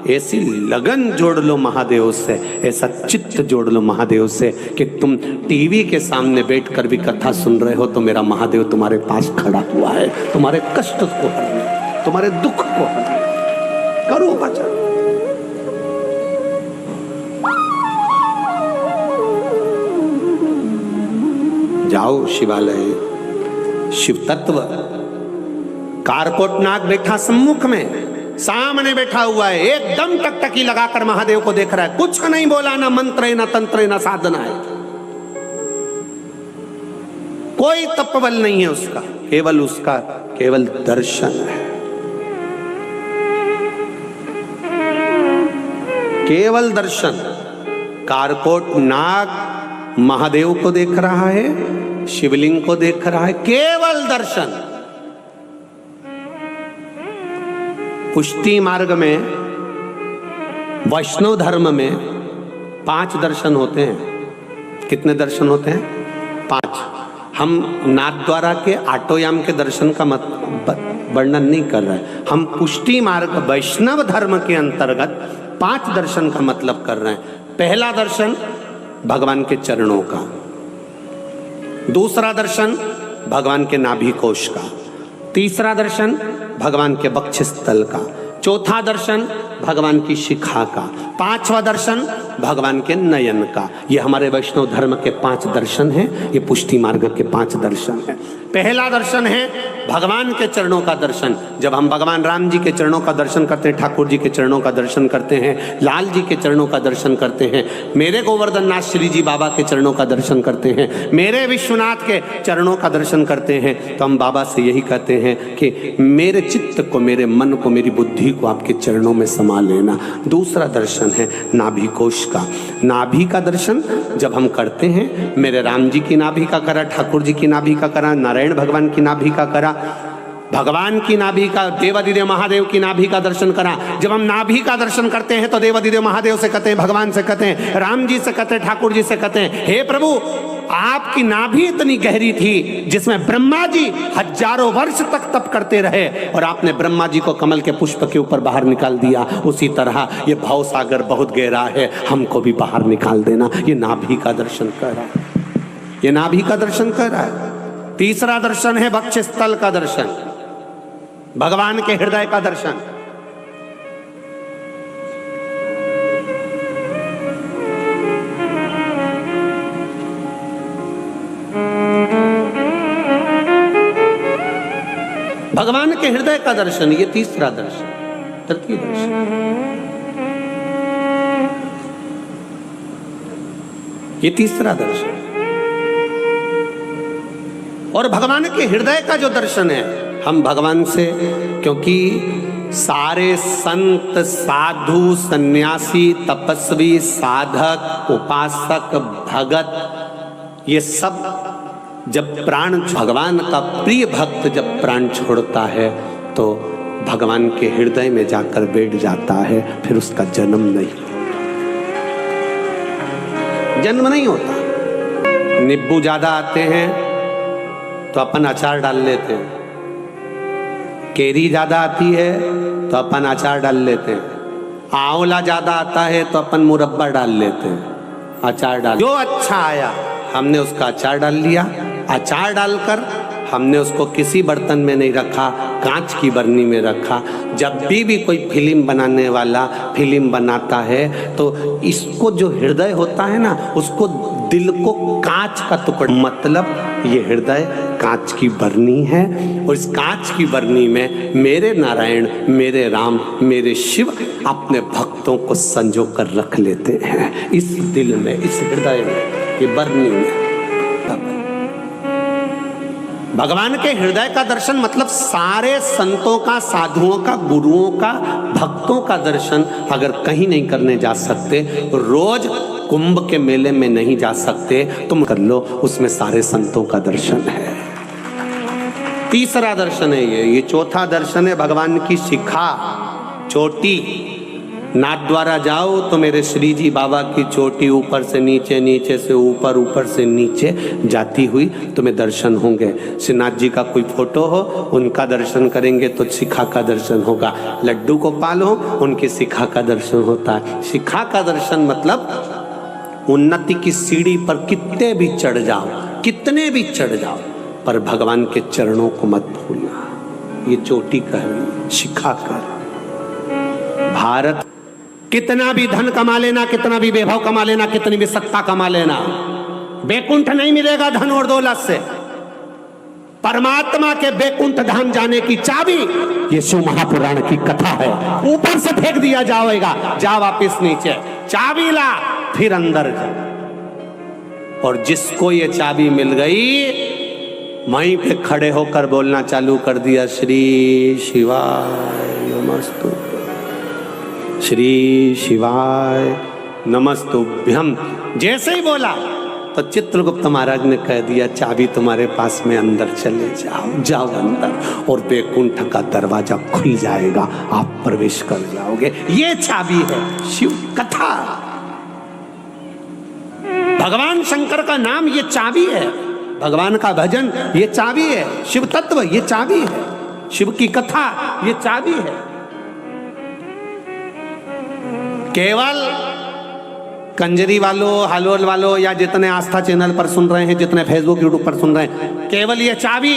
ऐसी लगन जोड़ लो महादेव से, ऐसा चित्त जोड़ लो महादेव से कि तुम टीवी के सामने बैठकर भी कथा सुन रहे हो तो मेरा महादेव तुम्हारे पास खड़ा हुआ है, तुम्हारे कष्ट को हरने, तुम्हारे दुख को हरने। करो भजन। जाओ शिवालय, शिव तत्व। कारकोट नाग बैठा सम्मुख में, सामने बैठा हुआ है, एकदम टकटकी लगाकर महादेव को देख रहा है, कुछ नहीं बोला, ना मंत्र है, ना तंत्र है, ना साधना है, कोई तपबल नहीं है उसका, केवल दर्शन है, केवल दर्शन। कारकोट नाग महादेव को देख रहा है, शिवलिंग को देख रहा है, केवल दर्शन। पुष्टि मार्ग में, वैष्णव धर्म में 5 दर्शन होते हैं। कितने दर्शन होते हैं? 5। हम नाथद्वारा के आटोयाम के दर्शन का वर्णन नहीं कर रहे, हम पुष्टि मार्ग वैष्णव धर्म के अंतर्गत 5 दर्शन का मतलब कर रहे हैं। पहला दर्शन भगवान के चरणों का, दूसरा दर्शन भगवान के नाभि कोश का, तीसरा दर्शन भगवान के वक्षस्थल का, चौथा दर्शन भगवान की शिखा का, 5वां दर्शन भगवान के नयन का। ये हमारे वैष्णव धर्म के 5 दर्शन हैं, ये पुष्टि मार्ग के 5 दर्शन हैं। पहला दर्शन है भगवान के चरणों का दर्शन। जब हम भगवान राम जी के चरणों का दर्शन करते हैं, ठाकुर जी के चरणों का दर्शन करते हैं, लाल जी के चरणों का दर्शन करते हैं, मेरे गोवर्धन नाथ श्री जी बाबा के चरणों का दर्शन करते हैं, मेरे विश्वनाथ के चरणों का दर्शन करते हैं, तो हम बाबा से यही कहते हैं कि मेरे चित्त को, मेरे मन को, मेरी बुद्धि को आपके चरणों में समा लेना। दूसरा दर्शन है नाभि कोश का। नाभि का दर्शन जब हम करते हैं, मेरे राम जी की नाभि का करा, ठाकुर जी की नाभि का करा, नारायण भगवान की नाभि का करा, भगवान की नाभि का, देवादिदेव महादेव की नाभि का दर्शन करा। जब हम नाभि का दर्शन करते हैं तो देवादिदेव महादेव से कहते हैं, भगवान से कहते हैं, राम जी से कहते हैं, ठाकुर जी से कहते हैं, हे प्रभु आपकी नाभि इतनी गहरी थी जिसमें ब्रह्मा जी हजारों वर्ष तक तप करते रहे और आपने ब्रह्मा जी को कमल के पुष्प के ऊपर बाहर निकाल दिया। उसी तरह ये भव सागर बहुत गहरा है, हमको भी बाहर निकाल देना। ये नाभि का दर्शन कर रहा है, ये नाभि का दर्शन कर रहा है। तीसरा दर्शन है वक्षस्थल का दर्शन, भगवान के हृदय का दर्शन। भगवान के हृदय का दर्शन, ये तीसरा दर्शन। तृतीय दर्शन ये तीसरा दर्शन। और भगवान के हृदय का जो दर्शन है, हम भगवान से, क्योंकि सारे संत, साधु, सन्यासी, तपस्वी, साधक, उपासक, भगत, ये सब जब प्राण, भगवान का प्रिय भक्त जब प्राण छोड़ता है तो भगवान के हृदय में जाकर बैठ जाता है, फिर उसका जन्म नहीं होता। नींबू ज्यादा आते हैं तो अपन अचार डाल लेते हैं, केरी ज्यादा आती है तो अपन अचार डाल लेते हैं, आंवला ज्यादा आता है तो अपन मुरब्बा डाल लेते हैं, अचार डाल, जो अच्छा आया हमने उसका अचार डाल लिया। अचार डालकर हमने उसको किसी बर्तन में नहीं रखा, कांच की बरनी में रखा। जब भी कोई फिल्म बनाने वाला फिल्म बनाता है तो इसको जो हृदय होता है ना, उसको दिल को कांच का टुकड़ा, मतलब ये हृदय कांच की बरनी है और इस कांच की बरनी में मेरे नारायण, मेरे राम, मेरे शिव अपने भक्तों को संजो कर रख लेते हैं इस दिल में, इस हृदय में, ये बरनी में। भगवान के हृदय का दर्शन मतलब सारे संतों का, साधुओं का, गुरुओं का, भक्तों का दर्शन अगर कहीं नहीं करने जा सकते, रोज कुंभ के मेले में नहीं जा सकते, तुम कर लो, उसमें सारे संतों का दर्शन है। तीसरा दर्शन है ये चौथा दर्शन है भगवान की शिखा, चोटी। नाथद्वारा जाओ तो मेरे श्री जी बाबा की चोटी ऊपर से नीचे, नीचे से ऊपर, ऊपर से नीचे जाती हुई तुम्हें दर्शन होंगे। श्रीनाथ जी का कोई फोटो हो, उनका दर्शन करेंगे तो शिखा का दर्शन होगा। लड्डू गोपाल हो, उनकी शिखा का दर्शन होता है। शिखा का दर्शन मतलब उन्नति की सीढ़ी पर कितने भी चढ़ जाओ, कितने भी चढ़ जाओ, पर भगवान के चरणों को मत भूलना। ये चोटी कहवी, शिखा कर। भारत कितना भी धन कमा लेना, कितना भी वैभव कमा लेना, कितनी भी सत्ता कमा लेना, बैकुंठ नहीं मिलेगा धन और दौलत से। परमात्मा के बैकुंठ धाम जाने की चाबी ये शिव महापुराण की कथा है। ऊपर से फेंक दिया जाएगा, जा वापिस नीचे, चाबी ला, फिर अंदर जा। और जिसको ये चाबी मिल गई, वहीं पे खड़े होकर बोलना चालू कर दिया, श्री शिवाय नमस्तु, श्री शिवाय नमस्तुभ्यम। जैसे ही बोला तो चित्रगुप्त महाराज ने कह दिया, चाबी तुम्हारे पास में, अंदर चले जाओ, जाओ अंदर, और बैकुंठ का दरवाजा खुल जाएगा, आप प्रवेश कर जाओगे। ये चाबी है शिव कथा। भगवान शंकर का नाम ये चाबी है, भगवान का भजन ये चाबी है, शिव तत्व ये चाबी है, शिव की कथा ये चाबी है। केवल कंजरी वालों, हालोल वालों, या जितने आस्था चैनल पर सुन रहे हैं, जितने फेसबुक यूट्यूब पर सुन रहे हैं, केवल ये चाबी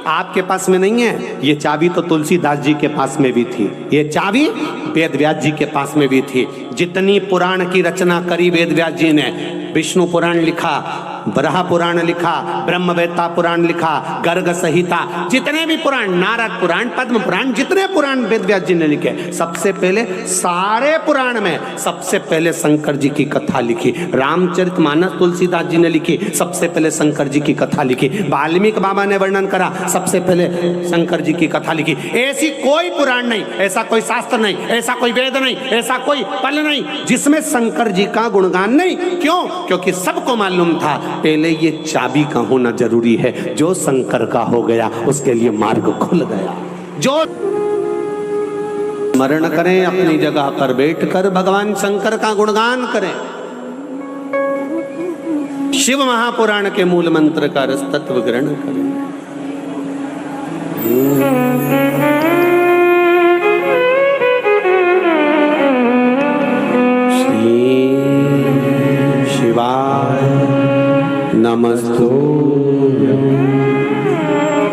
आपके पास में नहीं है। ये चाबी तो तुलसीदास जी के पास में भी थी, ये चाबी वेद व्यास जी के पास में भी थी। जितनी पुराण की रचना करी वेद व्यास जी ने, विष्णु पुराण लिखा, बराह पुराण लिखा, ब्रह्मवेत्ता पुराण लिखा, गर्ग संहिता, जितने भी पुराण, नारद पुराण, पद्म पुराण, जितने पुराण वेद व्यास जी ने लिखे, सबसे पहले सारे पुराण में सबसे पहले शंकर जी की कथा लिखी। रामचरितमानस तुलसीदास जी ने लिखी, सबसे पहले शंकर जी की कथा लिखी। वाल्मीकि बाबा ने वर्णन करा, सबसे पहले शंकर जी की कथा लिखी। ऐसी कोई पुराण नहीं, ऐसा कोई शास्त्र नहीं, ऐसा कोई वेद नहीं, ऐसा कोई पल नहीं जिसमें शंकर जी का गुणगान नहीं। क्यों? क्योंकि सबको मालूम था पहले ये चाबी का होना जरूरी है। जो शंकर का हो गया उसके लिए मार्ग खुल गया। जो स्मरण करें, अपनी जगह पर बैठकर भगवान शंकर का गुणगान करें। शिव महापुराण के मूल मंत्र का रस तत्व ग्रहण करें। शिवाय नमस्तुभ्यं,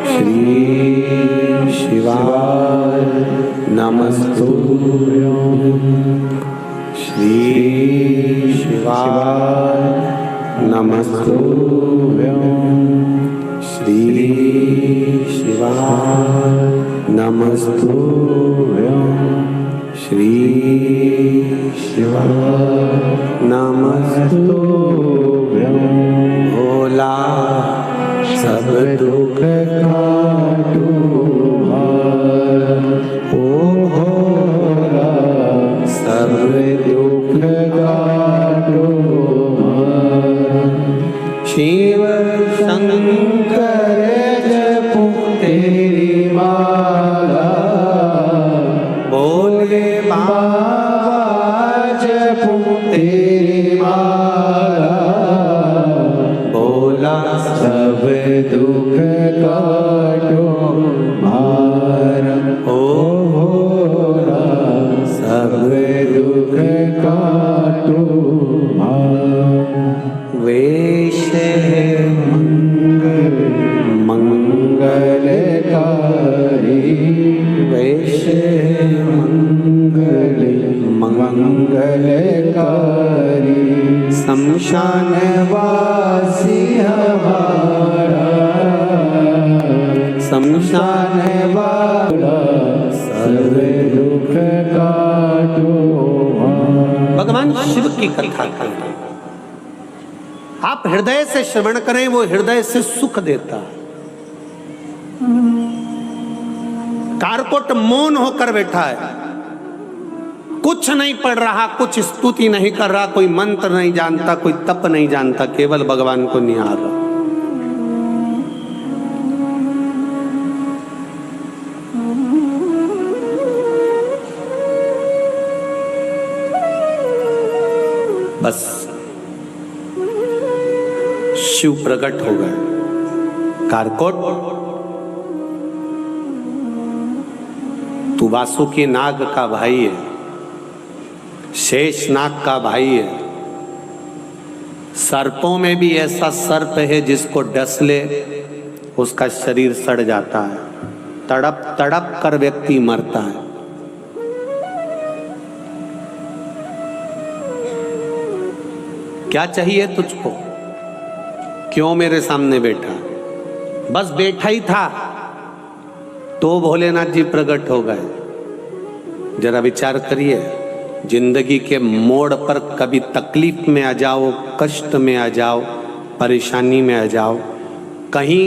श्री शिवाय नमस्तुभ्यं, श्री शिवाय नमस्तुभ्यं, श्री शिवाय नमस्तुभ्यं, श्री शिवाय नमस्तुभ्यं। भोला सब दुख काटो भार, ओ भोला सब दुख काटो भार। शिव शंकर जपो तेरी माला, बोले बाबा जपो तेरी माला, बोला सब दुख काटो भार, ओ भोला सब दुख काटो भार। वेश मंगलकारी, वेश मंगलकारी, शमशान वासी हमारा, शमशान वाला सब दुख काटो। भगवान शिव की कथा करते, आप हृदय से श्रवण करें, वो हृदय से सुख देता है। कारकोट मौन होकर बैठा है, कुछ नहीं पढ़ रहा, कुछ स्तुति नहीं कर रहा, कोई मंत्र नहीं जानता, कोई तप नहीं जानता, केवल भगवान को निहार रहा। बस शिव प्रकट हो गए। कारकोट, तू वासुकी नाग का भाई है, शेष नाग का भाई है। सर्पों में भी ऐसा सर्प है जिसको डस ले उसका शरीर सड़ जाता है, तड़प तड़प कर व्यक्ति मरता है। क्या चाहिए तुझको? क्यों मेरे सामने बैठा? बस बैठा ही था तो भोलेनाथ जी प्रकट हो गए। जरा विचार करिए, जिंदगी के मोड़ पर कभी तकलीफ में आ जाओ, कष्ट में आ जाओ, परेशानी में आ जाओ, कहीं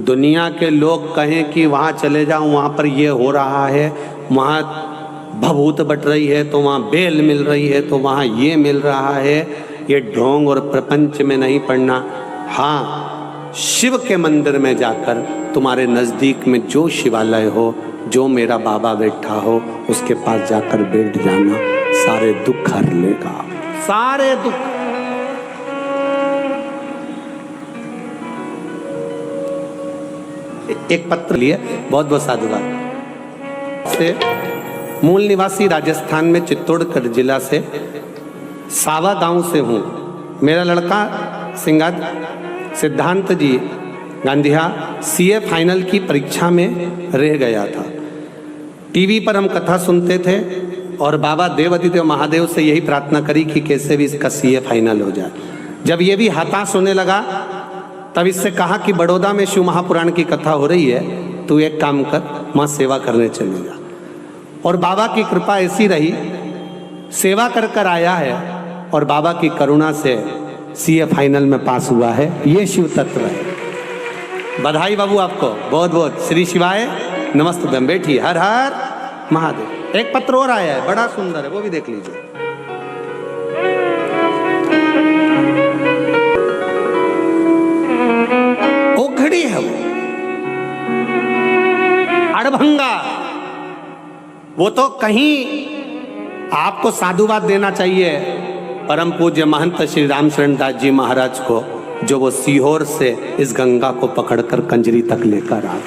दुनिया के लोग कहें कि वहाँ चले जाओ, वहाँ पर ये हो रहा है, वहाँ भभूत बट रही है, तो वहाँ बेल मिल रही है, तो वहाँ ये मिल रहा है, ये ढोंग और प्रपंच में नहीं पड़ना। हाँ, शिव के मंदिर में जाकर तुम्हारे नज़दीक में जो शिवालय हो, जो मेरा बाबा बैठा हो, उसके पास जाकर बैठ जाना, सारे दुख हर लेगा, सारे दुख। एक पत्र लिए, बहुत बहुत साधुवाद से। मूल निवासी राजस्थान में चित्तौड़गढ़ जिला से सावा गांव से हूँ। मेरा लड़का सिद्धांत जी गांधिया सीए फाइनल की परीक्षा में रह गया था। टीवी पर हम कथा सुनते थे और बाबा देवादिदेव महादेव से यही प्रार्थना करी कि कैसे भी इसका सीए फाइनल हो जाए। जब ये भी हताश होने लगा तब इससे कहा कि बड़ौदा में शिव महापुराण की कथा हो रही है, तू एक काम कर, वहाँ सेवा करने चले जा। और बाबा की कृपा ऐसी रही, सेवा कर कर आया है और बाबा की करुणा से सीए फाइनल में पास हुआ है। ये शिव तत्व है। बधाई बाबू आपको बहुत बहुत। श्री शिवाय नमस्ते। बैठी। हर हर महादेव। एक पत्र और आया है, बड़ा सुंदर है, वो भी देख लीजिए। ओखड़ी है वो, अड़भंगा। वो तो कहीं आपको साधुवाद देना चाहिए परम पूज्य महंत श्री राम शरण दास जी महाराज को, जो वो सीहोर से इस गंगा को पकड़कर कंजरी तक लेकर आए।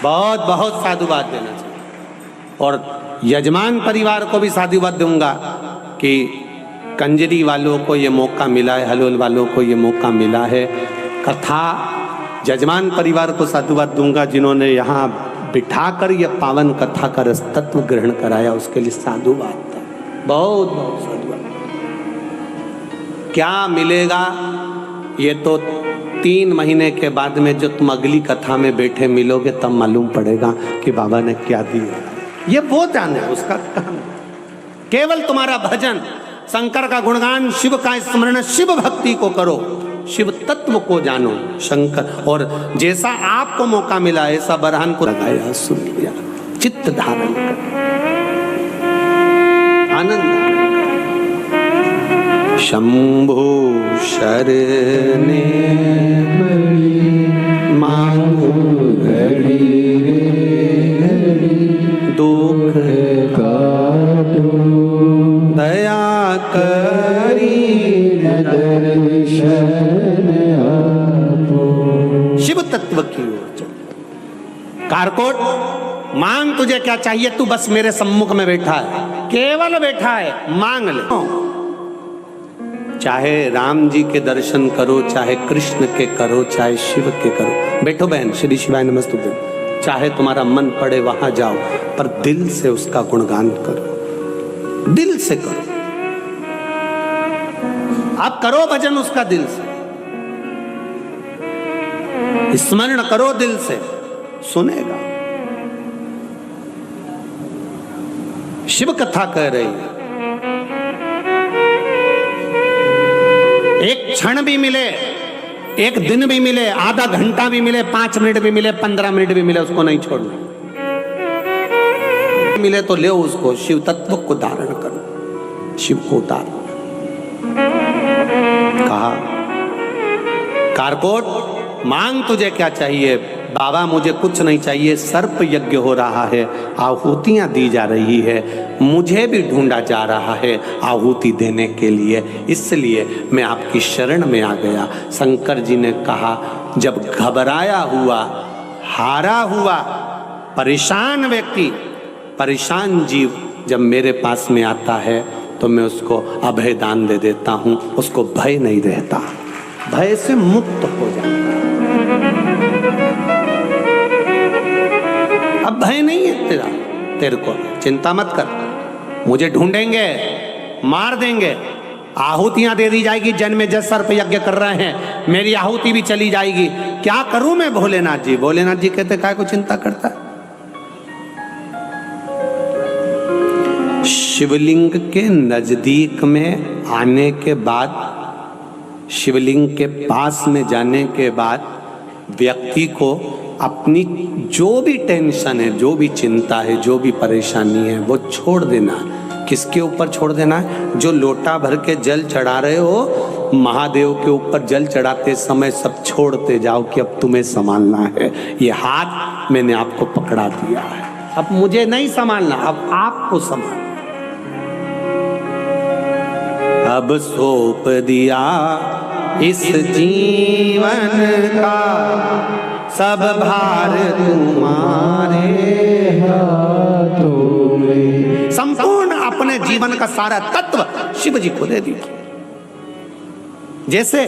बहुत बहुत साधुवाद देना चाहिए। और यजमान परिवार को भी साधुवाद दूंगा कि कंजरी वालों को ये मौका मिला है, हलोल वालों को ये मौका मिला है। कथा यजमान परिवार को साधुवाद दूंगा जिन्होंने यहाँ बिठाकर यह पावन कथा का रसतत्व ग्रहण कराया, उसके लिए साधुवाद था। बहुत बहुत साधुवाद। क्या मिलेगा ये तो 3 महीने के बाद में जो तुम अगली कथा में बैठे मिलोगे तब मालूम पड़ेगा कि बाबा ने क्या दिया। ये वो जाने उसका काम। केवल तुम्हारा भजन, शंकर का गुणगान, शिव का स्मरण, शिव भक्ति को करो, शिव तत्व को जानो शंकर। और जैसा आपको मौका मिला ऐसा बरहान को लगाया, सुन लिया, चित्त धारण कर, आनंद। शंभु शरणे मांगो घड़ी दुख काटो, दया करी दर्शन आपो। शिव तत्व की ओर चल। कारकोट, मांग तुझे क्या चाहिए, तू बस मेरे सम्मुख में बैठा है, केवल बैठा है, मांग ले। चाहे राम जी के दर्शन करो, चाहे कृष्ण के करो, चाहे शिव के करो। बैठो बहन, श्री शिवाय नमस्तुभ्यं। चाहे तुम्हारा मन पड़े वहां जाओ, पर दिल से उसका गुणगान करो, दिल से करो। आप करो भजन उसका दिल से, स्मरण करो दिल से, सुनेगा। शिव कथा कह रही है। एक क्षण भी मिले, एक दिन भी मिले, आधा घंटा भी मिले, 5 मिनट भी मिले, 15 मिनट भी मिले, उसको नहीं छोड़ना। मिले तो ले उसको, शिव तत्व को धारण करो, शिव को उतारो। कहा कारकोट, मांग तुझे क्या चाहिए, बाबा मुझे कुछ नहीं चाहिए, सर्प यज्ञ हो रहा है, आहुतियाँ दी जा रही है, मुझे भी ढूंढा जा रहा है आहुति देने के लिए, इसलिए मैं आपकी शरण में आ गया। शंकर जी ने कहा, जब घबराया हुआ, हारा हुआ, परेशान व्यक्ति, परेशान जीव जब मेरे पास में आता है तो मैं उसको अभय दान दे देता हूँ, उसको भय नहीं रहता, भय से मुक्त हो जाता। अब भय नहीं है तेरे को, चिंता मत कर, मुझे ढूंढेंगे, मार देंगे, आहुतियां दे दी जाएगी, जन्म में जस सर्प यज्ञ कर रहे हैं, मेरी आहुति भी चली जाएगी, क्या करूं मैं भोलेनाथ जी? भोलेनाथ जी कहते काय को चिंता करता है? शिवलिंग के नजदीक में आने के बाद, शिवलिंग के पास में जाने के बाद व्यक्ति को अपनी जो भी टेंशन है, जो भी चिंता है, जो भी परेशानी है, वो छोड़ देना है। किसके ऊपर छोड़ देना है? जो लोटा भर के जल चढ़ा रहे हो, महादेव के ऊपर जल चढ़ाते समय सब छोड़ते जाओ कि अब तुम्हें संभालना है, ये हाथ मैंने आपको पकड़ा दिया है, अब मुझे नहीं संभालना, अब आपको संभालना। अब सौंप दिया इस जीवन का सब भार तुम्हारे हाथों में। संपूर्ण अपने जीवन का सारा तत्व शिव जी को दे दिया। जैसे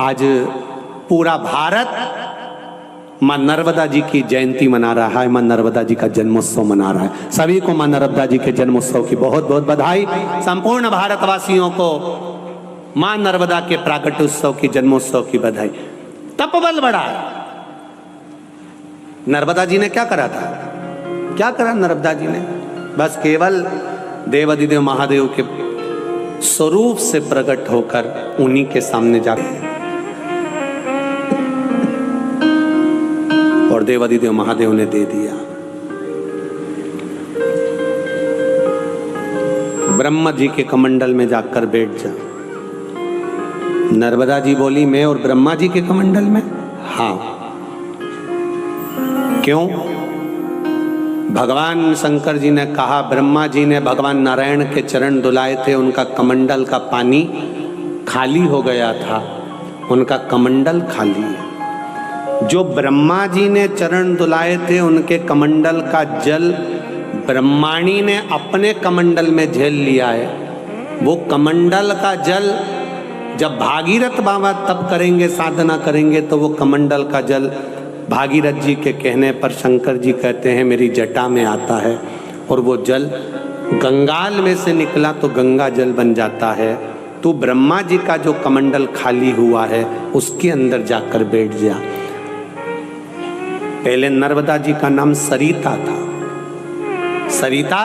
आज पूरा भारत मां नर्मदा जी की जयंती मना रहा है, मां नर्मदा जी का जन्मोत्सव मना रहा है। सभी को मां नर्मदा जी के जन्मोत्सव की बहुत बहुत बधाई। संपूर्ण भारतवासियों को मां नर्मदा के प्राकट्योत्सव की, जन्मोत्सव की बधाई। तपबल बढ़ा है। नर्मदा जी ने क्या करा था? क्या करा नर्मदा जी ने? बस केवल देवाधिदेव महादेव के स्वरूप से प्रकट होकर उन्हीं के सामने जाकर, और देवाधिदेव महादेव ने दे दिया। ब्रह्मा जी के कमंडल में जाकर बैठ जा। नर्मदा जी बोली, मैं और ब्रह्मा जी के कमंडल में? हाँ। क्यों? भगवान शंकर जी ने कहा, ब्रह्मा जी ने भगवान नारायण के चरण धुलाए थे, उनका कमंडल का पानी खाली हो गया था, उनका कमंडल खाली है। जो ब्रह्मा जी ने चरण धुलाए थे, उनके कमंडल का जल ब्रह्माणी ने अपने कमंडल में झेल लिया है। वो कमंडल का जल जब भागीरथ बाबा तप करेंगे, साधना करेंगे, तो वो कमंडल का जल भागीरथ जी के कहने पर शंकर जी कहते हैं मेरी जटा में आता है, और वो जल गंगाल में से निकला तो गंगा जल बन जाता है। तो ब्रह्मा जी का जो कमंडल खाली हुआ है उसके अंदर जाकर बैठ जा। पहले नर्मदा जी का नाम सरिता था। सरिता,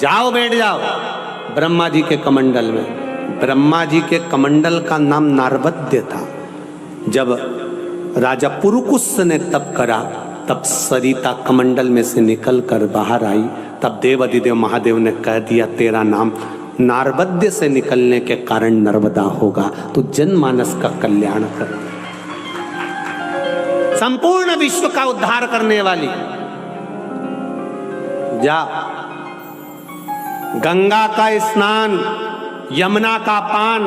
जाओ बैठ जाओ ब्रह्मा जी के कमंडल में। ब्रह्मा जी के कमंडल का नाम नारबद्य था। जब राजा पुरुकुस ने तप करा, तब सरिता कमंडल में से निकल कर बाहर आई। तब देवाधिदेव महादेव ने कह दिया, तेरा नाम नारबद्य से निकलने के कारण नर्मदा होगा, तो जनमानस का कल्याण कर, संपूर्ण विश्व का उद्धार करने वाली। जा, गंगा का स्नान, यमुना का पान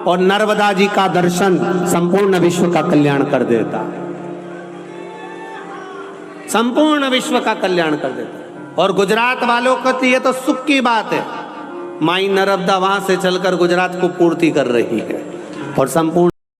और नर्मदा जी का दर्शन संपूर्ण विश्व का कल्याण कर देता, संपूर्ण विश्व का कल्याण कर देता। और गुजरात वालों को तो ये तो सुख की बात है, माई नर्मदा वहां से चलकर गुजरात को पूर्ति कर रही है, और संपूर्ण